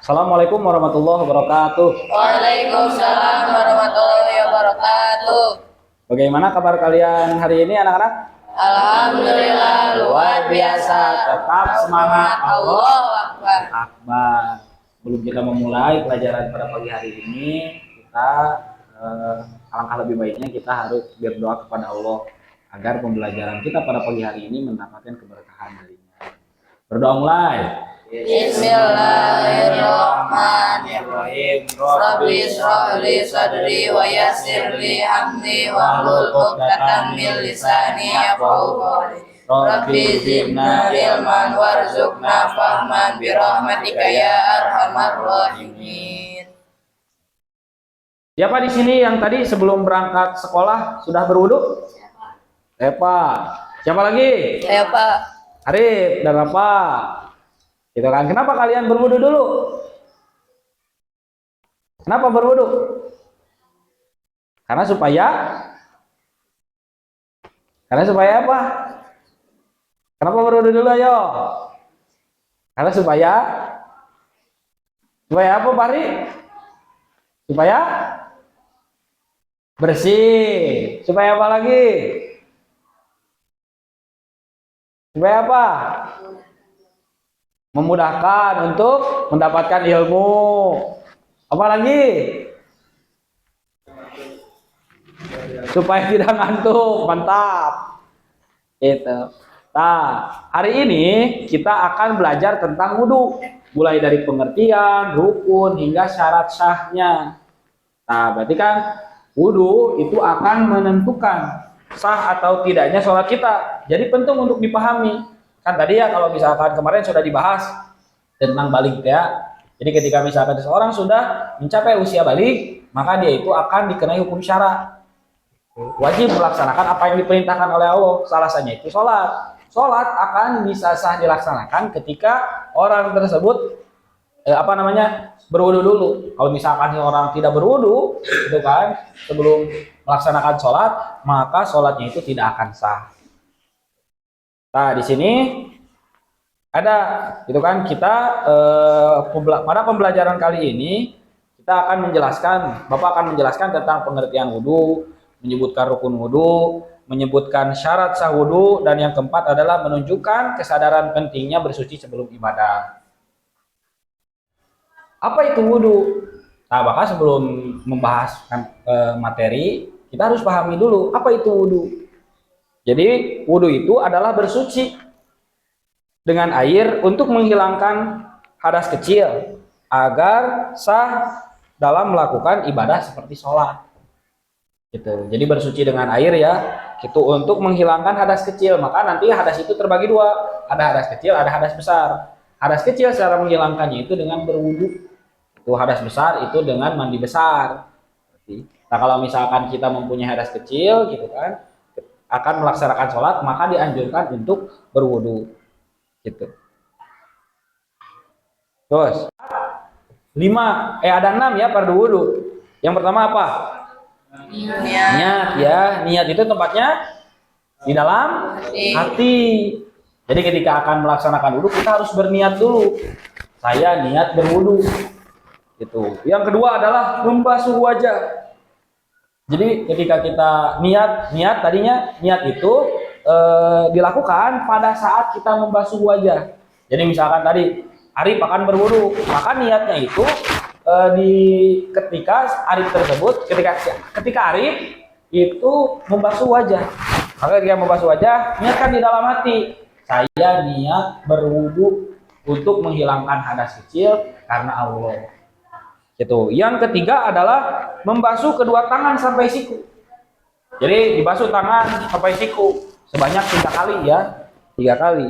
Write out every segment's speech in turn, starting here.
Assalamualaikum warahmatullahi wabarakatuh. Waalaikumsalam warahmatullahi wabarakatuh. Bagaimana kabar kalian hari ini anak-anak? Alhamdulillah luar biasa. Tetap semangat. Allahu Akbar. Akbar. Belum kita memulai pelajaran pada pagi hari ini, kita alangkah lebih baiknya kita harus berdoa kepada Allah agar pembelajaran kita pada pagi hari ini mendapatkan keberkahan darinya. Berdoa mulai. Bismillahirrahmanirrahim. Rabbi shrah li sadri wa yassir li amri wahlul 'uqdatam min lisani yafqahu qawli. Rabbi zidna ilman warzuqna fahman bi rahmatika ya arhamar rahimin. Siapa di sini yang tadi sebelum berangkat sekolah sudah berwudu? Eva. Siapa lagi? Ya Pak. Arif dan Rafa. Gitu kan? Kenapa kalian berwudu dulu? Kenapa berwudu? Karena supaya apa? Kenapa berwudu dulu ayo? Karena supaya apa, Pari? Supaya bersih. Supaya apa lagi? Supaya apa? Memudahkan untuk mendapatkan ilmu. Apa lagi? Supaya tidak ngantuk. Mantap. Itu. Nah, hari ini kita akan belajar tentang wudhu, mulai dari pengertian, rukun hingga syarat sahnya. Nah, berarti kan wudhu itu akan menentukan sah atau tidaknya sholat kita. Jadi penting untuk dipahami. Kan tadi ya kalau misalkan kemarin sudah dibahas tentang balik ya. Jadi ketika misalkan seseorang sudah mencapai usia balik, maka dia itu akan dikenai hukum syara. Wajib melaksanakan apa yang diperintahkan oleh Allah. Salah satunya itu sholat. Sholat akan bisa sah dilaksanakan ketika orang tersebut berwudu dulu. Kalau misalkan orang tidak berwudu, itu kan sebelum melaksanakan sholat, maka sholatnya itu tidak akan sah. Nah, di sini ada, gitu kan, kita pada pembelajaran kali ini kita akan menjelaskan, Bapak akan menjelaskan tentang pengertian wudhu, menyebutkan rukun wudhu, menyebutkan syarat sah wudhu, dan yang keempat adalah menunjukkan kesadaran pentingnya bersuci sebelum ibadah. Apa itu wudhu? Nah, Bapak sebelum membahas materi, kita harus pahami dulu apa itu wudhu. Jadi wudhu itu adalah bersuci dengan air untuk menghilangkan hadas kecil agar sah dalam melakukan ibadah seperti sholat. Gitu. Jadi bersuci dengan air ya, itu untuk menghilangkan hadas kecil. Maka nanti hadas itu terbagi dua, ada hadas kecil, ada hadas besar. Hadas kecil secara menghilangkannya itu dengan berwudhu. Itu hadas besar itu dengan mandi besar. Nah, kalau misalkan kita mempunyai hadas kecil, gitu kan, akan melaksanakan sholat, maka dianjurkan untuk berwudu. Gitu. Terus 5, ada 6 ya fardu wudu. Yang pertama apa? Niat ya. Niat itu tempatnya di dalam hati. Jadi ketika akan melaksanakan wudu, kita harus berniat dulu. Saya niat berwudu. Gitu. Yang kedua adalah membasuh wajah. Jadi ketika kita niat tadinya niat itu dilakukan pada saat kita membasuh wajah. Jadi misalkan tadi Arif akan berwudu, maka niatnya itu ketika Arif tersebut ketika Arif itu membasuh wajah. Maka ketika membasuh wajah, niatkan di dalam hati, saya niat berwudu untuk menghilangkan hadas kecil karena Allah. Gitu. Yang ketiga adalah membasuh kedua tangan sampai siku. Jadi dibasuh tangan sampai siku sebanyak 3 kali ya, 3 kali.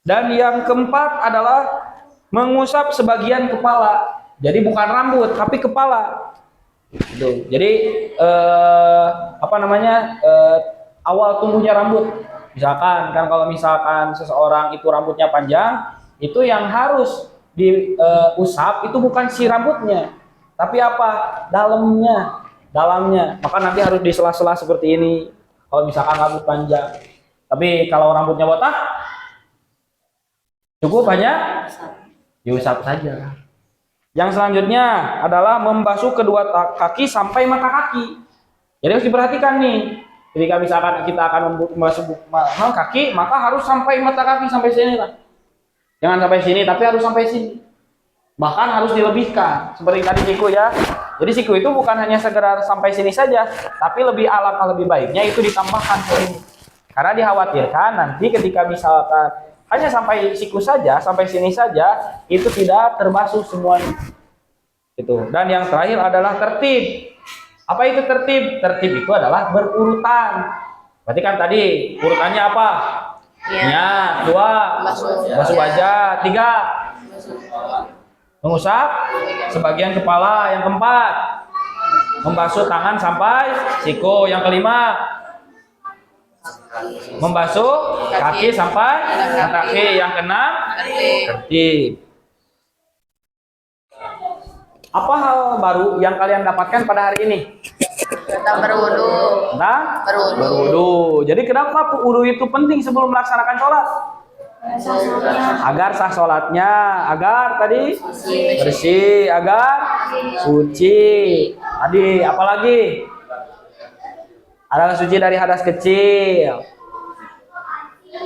Dan yang keempat adalah mengusap sebagian kepala. Jadi bukan rambut tapi kepala. Gitu. Jadi awal tumbuhnya rambut. Misalkan kan kalau misalkan seseorang itu rambutnya panjang, itu yang harus diusap itu bukan si rambutnya, tapi apa? Dalamnya. Maka nanti harus di sela-sela seperti ini. Kalau misalkan rambut panjang. Tapi kalau rambutnya botak, cukup hanya diusap saja. Yang selanjutnya adalah membasuh kedua kaki sampai mata kaki. Jadi harus diperhatikan nih. Ketika misalkan kita akan membasuh kaki, maka harus sampai mata kaki sampai sini lah. Jangan sampai sini, tapi harus sampai sini. Bahkan harus dilebihkan. Seperti tadi siku ya. Jadi siku itu bukan hanya segera sampai sini saja, tapi alat lebih baiknya itu ditambahkan ke sini. Karena dikhawatirkan nanti ketika misalkan hanya sampai siku saja, sampai sini saja, itu tidak terbasuh semuanya. Itu. Dan yang terakhir adalah tertib. Apa itu tertib? Tertib itu adalah berurutan. Berarti kan tadi urutannya apa? Ya, 2, basuh wajah, 3, mengusap sebagian kepala, yang keempat, membasuh tangan sampai siku, yang kelima, membasuh kaki sampai kaki, yang keenam, tertib. Apa hal baru yang kalian dapatkan pada hari ini? Tentang berwudu. Nah, Berwudu. berwudu. Jadi kenapa wudu itu penting sebelum melaksanakan sholat? Agar sah sholatnya, agar tadi bersih, agar suci. Tadi apalagi? Adalah suci dari hadas kecil.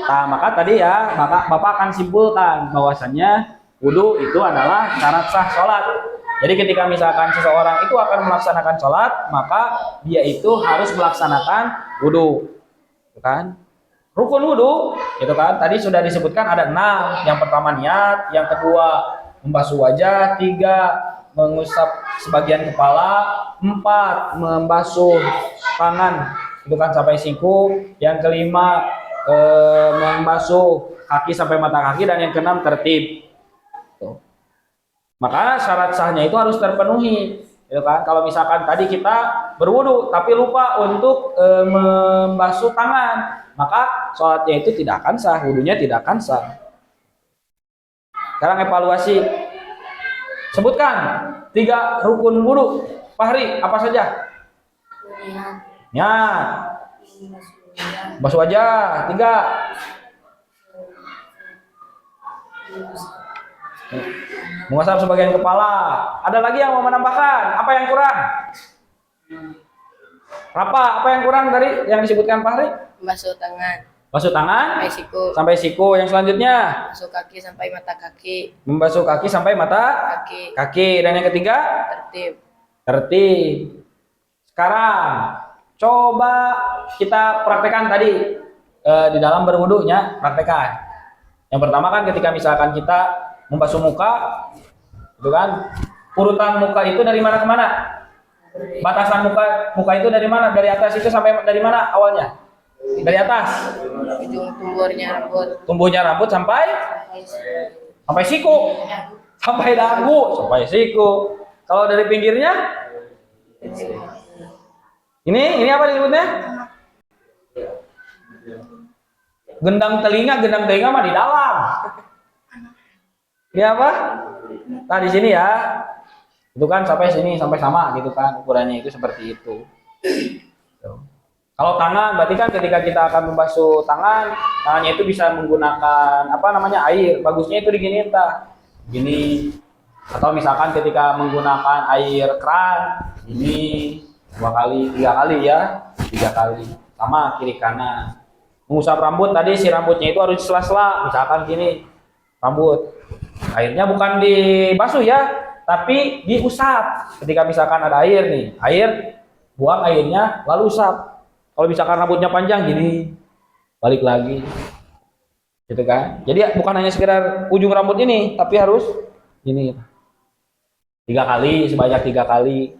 Nah, maka tadi ya, Bapak akan simpulkan bahwasannya wudu itu adalah syarat sah sholat. Jadi ketika misalkan seseorang itu akan melaksanakan sholat, maka dia itu harus melaksanakan wudu, kan? Rukun wudu, itu kan? Tadi sudah disebutkan ada 6. Yang pertama niat, yang kedua membasuh wajah, 3 mengusap sebagian kepala, 4 membasuh tangan, itu kan sampai siku, yang kelima membasuh kaki sampai mata kaki, dan yang keenam tertib. Tuh. Maka syarat sahnya itu harus terpenuhi, gitu kan? Kalau misalkan tadi kita berwudu tapi lupa untuk membasuh tangan, maka sholatnya itu tidak akan sah, wudunya tidak akan sah. Sekarang evaluasi. Sebutkan 3 rukun wudu. Fahri, apa saja? Niat. Basuh wajah, 3. Mengusap sebagian kepala. Ada lagi yang mau menambahkan? Apa yang kurang? Apa yang kurang tadi yang disebutkan Fahri? Basuh tangan. Basuh tangan Sampai siku. sampai siku. Yang selanjutnya Basuh kaki sampai mata kaki. membasuh kaki sampai mata kaki. Dan yang ketiga Tertib. tertib. Sekarang coba kita praktekkan tadi di dalam berwudunya, praktekkan. Yang pertama kan ketika misalkan kita membasuh muka, itu kan urutan muka itu dari mana ke mana? Batasan muka itu dari mana? Dari atas itu sampai dari mana awalnya? Dari atas. Ujung Tumbuhnya rambut sampai siku, sampai dagu, sampai siku. Kalau dari pinggirnya, ini apa disebutnya? Gendang telinga mah di dalam. Ini apa? Nah di sini ya, itu kan sampai sini, sampai sama gitu kan, ukurannya itu seperti itu. Kalau tangan, berarti kan ketika kita akan membasuh tangannya itu bisa menggunakan air. Bagusnya itu diginiin gini. Atau misalkan ketika menggunakan air keran, ini 2 kali, 3 kali ya, 3 kali. Sama kiri kanan. Mengusap rambut tadi, si rambutnya itu harus sela-sela, misalkan gini, rambut. Airnya bukan dibasuh ya, tapi diusap. Ketika misalkan ada air nih, buang airnya lalu usap. Kalau misalkan rambutnya panjang gini, balik lagi. Gitu kan? Jadi bukan hanya sekedar ujung rambut ini, tapi harus ini 3 kali, sebanyak 3 kali.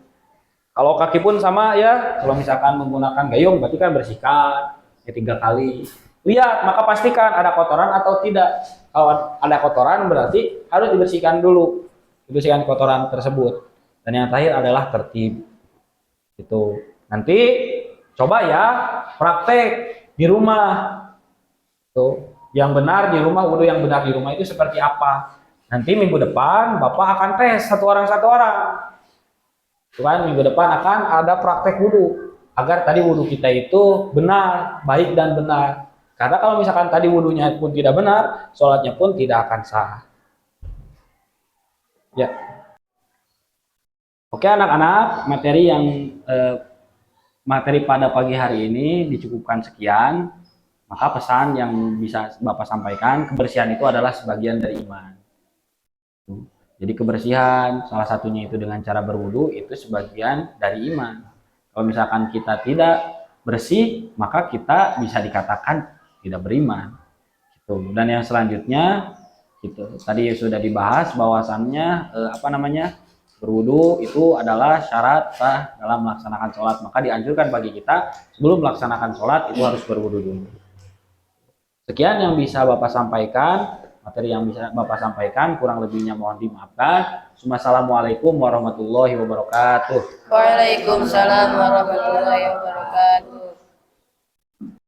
Kalau kaki pun sama ya, kalau misalkan menggunakan gayung berarti kan bersihkan 3 kali. Lihat, maka pastikan ada kotoran atau tidak. Kalau ada kotoran berarti harus dibersihkan dulu. Dibersihkan kotoran tersebut. Dan yang terakhir adalah tertib. Itu. Nanti coba ya praktek di rumah. Tuh, yang benar di rumah, wudu yang benar di rumah itu seperti apa? Nanti minggu depan Bapak akan tes satu orang. Tuhan, minggu depan akan ada praktek wudu agar tadi wudu kita itu benar, baik dan benar. Karena kalau misalkan tadi wudunya pun tidak benar, sholatnya pun tidak akan sah. Ya. Oke anak-anak, materi pada pagi hari ini dicukupkan sekian. Maka pesan yang bisa Bapak sampaikan, kebersihan itu adalah sebagian dari iman. Jadi kebersihan salah satunya itu dengan cara berwudu itu sebagian dari iman. Kalau misalkan kita tidak bersih, maka kita bisa dikatakan tidak beriman. Gitu. Dan yang selanjutnya gitu. Tadi sudah dibahas bahwasannya berwudu itu adalah syarat sah dalam melaksanakan sholat. Maka dianjurkan bagi kita sebelum melaksanakan sholat itu harus berwudu dulu. Sekian yang bisa Bapak sampaikan, materi yang bisa Bapak sampaikan, kurang lebihnya mohon dimaafkan. Wassalamualaikum warahmatullahi wabarakatuh. Waalaikumsalam warahmatullahi wabarakatuh.